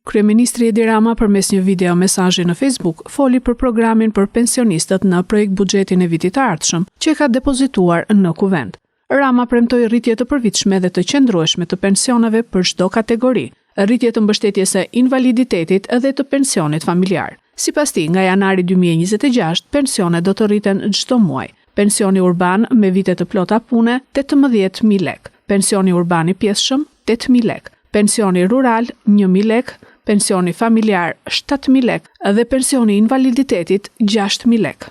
Kryeministri Edi Rama përmes një video mesazhi në Facebook foli për programin për pensionistët në projekt buxhetin e vitit të ardhshëm, që ka depozituar në Kuvend. Rama premtoi rritje të përvitshme dhe të qëndrueshme të pensioneve për çdo kategori, rritje të mbështetjes së invaliditetit dhe të pensionit familjar. Sipas tij, nga janari 2026, pensionet do të rriten çdo muaj. Pensioni urban me vite të plota pune 18.000 lek, pensioni urban i pjesshëm 8.000 lek, pensioni rural 1.000 lek, pensioni familjar 7.000 lek dhe pensioni invaliditetit 6.000 lek.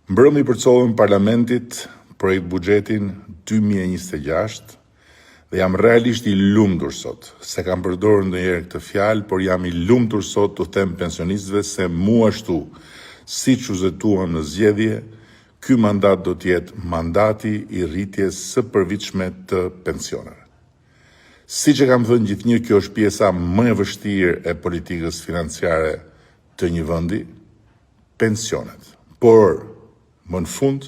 Mbrëmë i përcollën Parlamentit projekt buxhetin 2026 dhe jam realisht i lumtur sot, se kam përdorur ndonjëherë këtë fjalë, por jam i lumtur sot të them pensionistëve se mu ashtu, siç u zëtuam në zgjedhje, ky mandat do të jetë mandati i rritjes së përvitshme të pensioneve. Siç e kam thënë gjithnjë, kjo është pjesa më e vështirë e politikës financiare të një vendi, pensionet. Por, më në fund,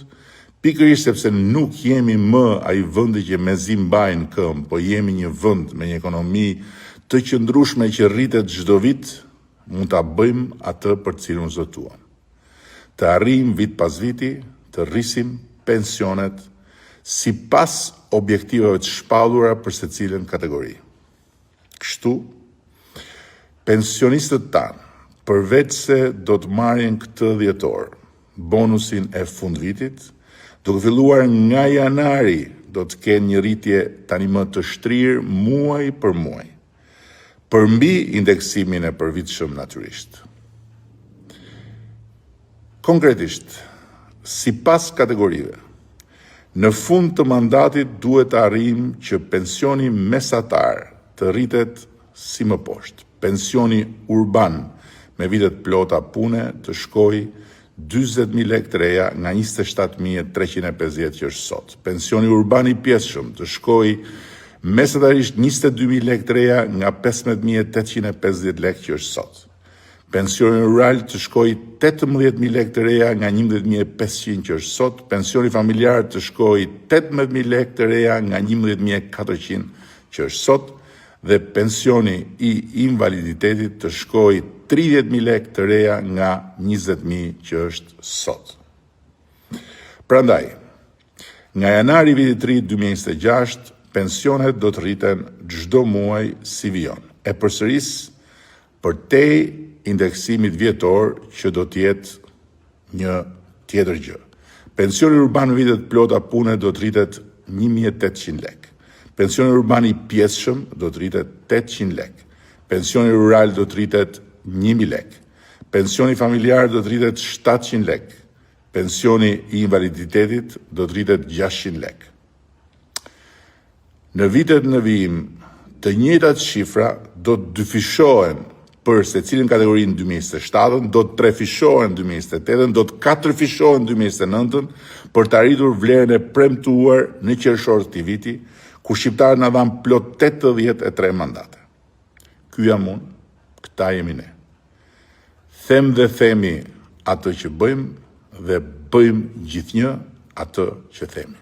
pikërisht sepse nuk jemi më ai vendi që mezi mbajnë këmbë, po jemi një vend me një ekonomi të qëndrueshme që rritet çdo vit, mund ta bëjmë atë për cilën u zëtuam. Të arrijmë vit pas viti, të rrisim pensionet sipas objektivave të shpallura për secilën kategori. Kështu, pensionistët tanë, përveç se do të marrin këtë dhjetor, bonusin e fundvitit, duke filluar nga janari do të kenë një rritje tani më të shtrirë muaj për muaj, përmbi indeksimin e përvitshëm natyrisht. Konkretisht, sipas kategorive, në fund të mandatit duhet të arrijmë që pensioni mesatar të rritet si më poshtë. Pensioni urban me vitet plota pune të shkojë 40.000 lek të reja nga 27.350 që është sot. Pensioni urban i pjesshëm të shkojë mesatarisht 22.000 lek të reja nga 15.850 lek që është sot. Pensioni rural të shkojë 18.000 lek të reja nga 11.500 që është sot. Pensioni familjar të shkojë 18.000 lek të reja nga 11.400 që është sot. Dhe pensioni i invaliditetit të shkojë 30.000 lek të reja nga 20.000 që është sot. Prandaj, nga janari vitit 2026, pensionet do të rriten çdo muaj si vijon. E përsëris për te indeksimit vjetor që do të jetë një tjetër gjë. Pensioni urban në vitet plota pune do të rritet 1.800 lek. Pensioni urban i pjesshëm do të rritet 800 lek. Pensioni rural do të rritet 1.000 lek. Pensioni familjar do të rritet 700 lek. Pensioni i invaliditetit do të rritet 600 lek. Në vitet në vijim, të njëjtat shifra do të dyfishohen për secilin kategori në 2027, do të trefishohen në 2028, do të katërfishohen në 2029 për të arritur vlerën e premtuar në qershor të këtij viti, ku shqiptarët na dhanë plot 83 mandate. Ky jam unë, këta jemi ne. Them dhe themi atë që bëjmë dhe bëjmë gjithnjë atë që themi.